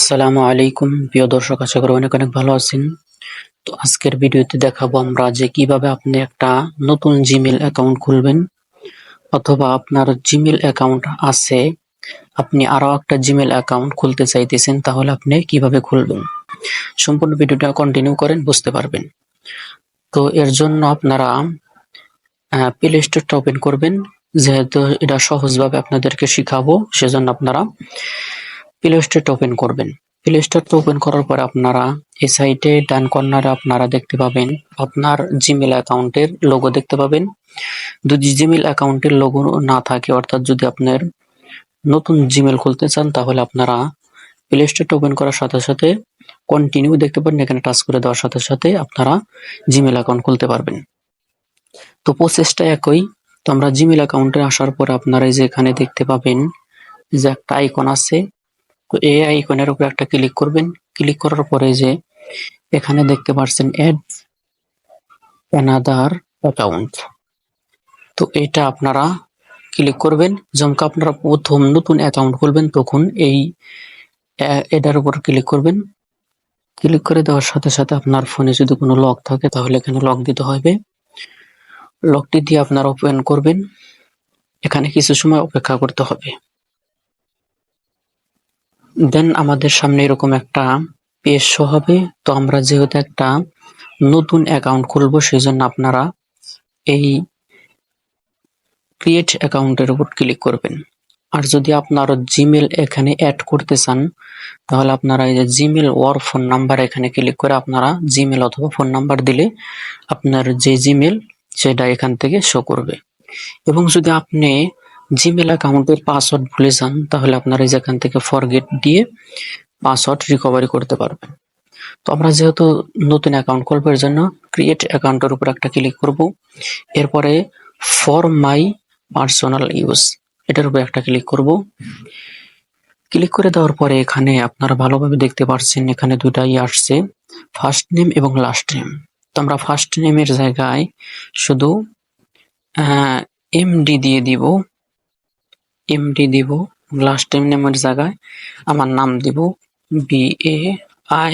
আসসালামু আলাইকুম প্রিয় দর্শক, আশা করি অনেক অনেক ভালো আছেন। তো আজকের ভিডিওতে দেখাবো আমরা যে কিভাবে আপনি একটা নতুন জিমেল অ্যাকাউন্ট খুলবেন, অথবা আপনার জিমেল অ্যাকাউন্ট আছে, আপনি আরো একটা জিমেল অ্যাকাউন্ট খুলতে চাইতেছেন, তাহলে আপনি কিভাবে খুলবেন। সম্পূর্ণ ভিডিওটা কন্টিনিউ করেন, বুঝতে পারবেন। তো এর জন্য আপনারা প্লে স্টোরটা ওপেন করবেন। যেহেতু এটা সহজভাবে আপনাদেরকে শিখাবো, সেজন্য আপনারা প্লে স্টোরটা ওপেন করবেন। প্লে স্টোরটা ওপেন করার পরে আপনারা এই সাইটে ডান কর্নারে আপনারা দেখতে পাবেন আপনার জিমেল অ্যাকাউন্টের লোগো দেখতে পাবেন। যদি জিমেল অ্যাকাউন্টের লোগো না থাকে, অর্থাৎ যদি আপনার নতুন জিমেল খুলতে চান, তাহলে আপনারা প্লে স্টোরটা ওপেন করার সাথে সাথে কন্টিনিউ দেখতে পারেন, এখানে টাচ করে দেওয়ার সাথে সাথে আপনারা জিমেল অ্যাকাউন্ট খুলতে পারবেন। তো প্রসেসটা একই। তো আমরা জিমেল অ্যাকাউন্টে আসার পরে আপনারা এই যে এখানে দেখতে পাবেন যে একটা আইকন আছে। তো এই আইকনের উপর একটা ক্লিক করবেন। ক্লিক করার পরে যে এখানে দেখতে পাচ্ছেন অ্যাড অ্যানাদার অ্যাকাউন্ট, তো এটা আপনারা ক্লিক করবেন। যেমন আপনারা প্রথম নতুন অ্যাকাউন্ট খুলবেন, তখন এই এটার উপর ক্লিক করবেন। ক্লিক করে দেওয়ার সাথে সাথে আপনার ফোনে যদি কোনো লক থাকে, তাহলে এখানে লক দিতে হবে। লকটি দিয়ে আপনারা ওপেন করবেন। এখানে কিছু সময় অপেক্ষা করতে হবে। দেন আমাদের সামনে এরকম একটা পেজ শো হবে। তো আমরা যেহেতু একটা নতুন অ্যাকাউন্ট খুলবো, সেই জন্য আপনারা এই ক্রিয়েট অ্যাকাউন্টের উপর ক্লিক করবেন। আর যদি আপনার জিমেল এখানে অ্যাড করতে চান, তাহলে আপনারা এই যে জিমেল ওর ফোন নাম্বার এখানে ক্লিক করে আপনারা জিমেল অথবা ফোন নাম্বার দিলে আপনার যে জিমেল সেটা এখান থেকে শো করবে। এবং যদি আপনি জিমেল অ্যাকাউন্টের পাসওয়ার্ড ভুলে যান, তাহলে আপনারা এই যে এখান থেকে ফরগেট দিয়ে পাসওয়ার্ড রিকভারি করতে পারবেন। তো আমরা যেহেতু নতুন অ্যাকাউন্ট খুলবো, এর জন্য ক্রিয়েট অ্যাকাউন্টের উপর একটা ক্লিক করব। এরপরে ফর মাই পার্সোনাল ইউজ এটার উপর একটা ক্লিক করব। ক্লিক করে দেওয়ার পরে এখানে আপনারা ভালোভাবে দেখতে পাচ্ছেন এখানে দুটাই আসছে, ফার্স্ট নেম এবং লাস্ট নেম। তো আমরা ফার্স্ট নেমের জায়গায় শুধু এমডি দিয়ে দিব, লাস্ট নেমের জায়গায় আমার নাম দিব BAIZID।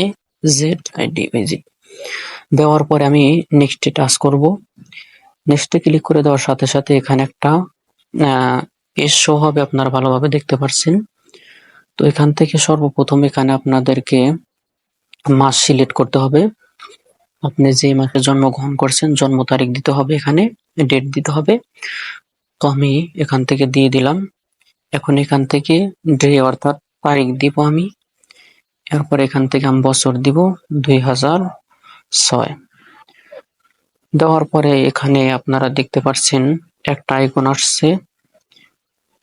দেওয়ার পরে আমি নেক্সটে টাচ করব। নেক্সটে ক্লিক করে দেওয়ার সাথে সাথে এখানে একটা পেজ শো হবে, আপনারা ভালোভাবে দেখতে পাচ্ছেন। তো এখান থেকে সর্বপ্রথম এখানে আপনাদেরকে মাস সিলেক্ট করতে হবে। আপনি যে মাসে জন্মগ্রহণ করছেন জন্ম তারিখ দিতে হবে, এখানে ডেট দিতে হবে। তো আমি এখান থেকে দিয়ে দিলাম। এখন এখান থেকে ডে অর্থাৎ তারিখ দিব আমি। এরপর এখান থেকে আমি বছর দিব 2006। দেওয়ার পরে এখানে আপনারা দেখতে পাচ্ছেন একটা আইকন আসছে।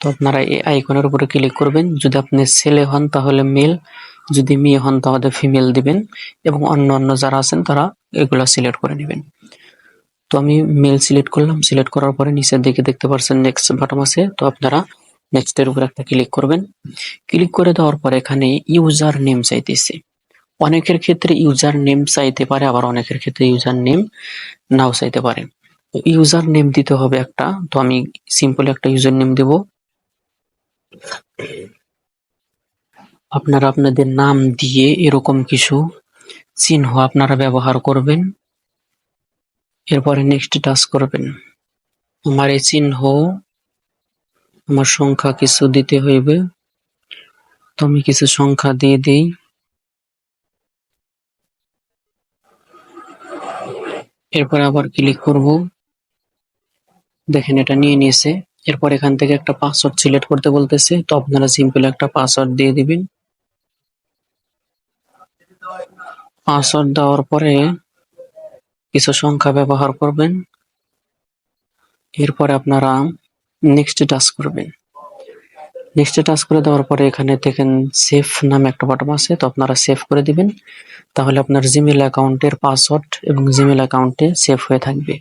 তো আপনারা এই আইকনের উপরে ক্লিক করবেন। যদি আপনি ছেলে হন তাহলে মেল, যদি মেয়ে হন তাহলে ফিমেল দিবেন, এবং অন্য যারা আছেন তারা এগুলা সিলেক্ট করে নেবেন। তো আমি মেল সিলেক্ট করলাম। সিলেক্ট করার পরে নিচের দিকে দেখতে পাচ্ছেন নেক্সট বাটন আছে। তো আপনারা নেক্সট এর উপর একটা ক্লিক করবেন। ক্লিক করে দেওয়ার পরে এখানে ইউজার নেম চাইতেছে। অনেকের ক্ষেত্রে ইউজার নেম চাইতে পারে, আবার অনেকের ক্ষেত্রে ইউজার নেম নাও চাইতে পারে। তো ইউজার নেম দিতে হবে একটা। তো আমি সিম্পল একটা ইউজার নেম দেব। আপনারা আপনাদের নাম দিয়ে এরকম কিছু চিহ্ন আপনারা ব্যবহার করবেন। এরপরে নেক্সট টাচ করবেন। আমার এই চিহ্ন, আমার সংখ্যা কিছু দিতে হইবে। তো আমি কিছু সংখ্যা দিয়ে দিই। এরপরে আবার ক্লিক করব। দেখেন এটা নিয়ে নিয়েছে। এরপর এখান থেকে একটা পাসওয়ার্ড সিলেক্ট করতে বলতেছে। তো আপনারা সিম্পল একটা পাসওয়ার্ড দিয়ে দিবেন। পাসওয়ার্ড দেওয়ার পরে কিছু সংখ্যা ব্যবহার করবেন। এরপরে আপনারা নেক্সট টাচ করবেন। নেক্সট টাচ করে দেওয়ার পরে এখানে দেখেন সেভ নামে একটা বাটন আছে। তো আপনারা সেভ করে দিবেন, তাহলে আপনার জিমেল অ্যাকাউন্টের পাসওয়ার্ড এবং জিমেল অ্যাকাউন্টে সেভ হয়ে থাকবে।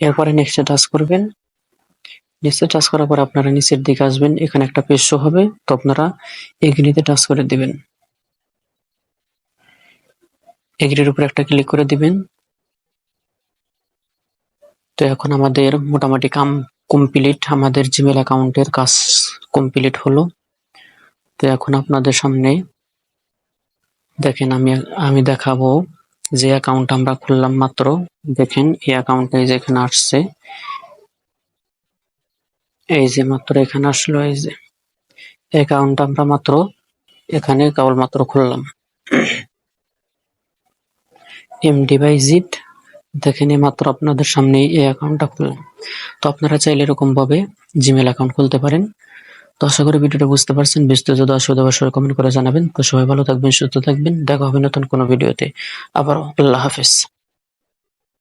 এরপরে নেক্সট টাচ করবেন। নেক্সট টাচ করার পর আপনারা নিচের দিকে আসবেন, এখানে একটা পেজ শো হবে। তো আপনারা এগ্রিতে টাচ করে দিবেন। এগ্রির উপর একটা ক্লিক করে দিবেন। তো এখন আমাদের মোটামুটি কাম কমপ্লিট, আমাদের জিমেল অ্যাকাউন্টের কাজ কমপ্লিট হলো। তো এখন আপনাদের সামনে দেখেন আমি দেখাবো যে অ্যাকাউন্ট আমরা খুললাম মাত্র। দেখেন এই অ্যাকাউন্টে যেখানে আসছে, এই যে মাত্র এখানে আসলো, এই যে অ্যাকাউন্ট আমরা মাত্র এখানে কেবলমাত্র খুললাম। এমডি বাই জিট, দেখেন এই মাত্র আপনাদের সামনে এই অ্যাকাউন্টটা খুললাম। তো আপনারা চাইলে এরকম ভাবে জিমেল অ্যাকাউন্ট খুলতে পারেন। তো আশা করি ভিডিওটা বুঝতে পারছেন। বিস্তারিত যদি অসুবিধা অবশ্যই কমেন্ট করে জানাবেন। তো সবাই ভালো থাকবেন, সুস্থ থাকবেন, দেখা হবে নতুন কোনো ভিডিওতে। আবারও আল্লাহ হাফেজ।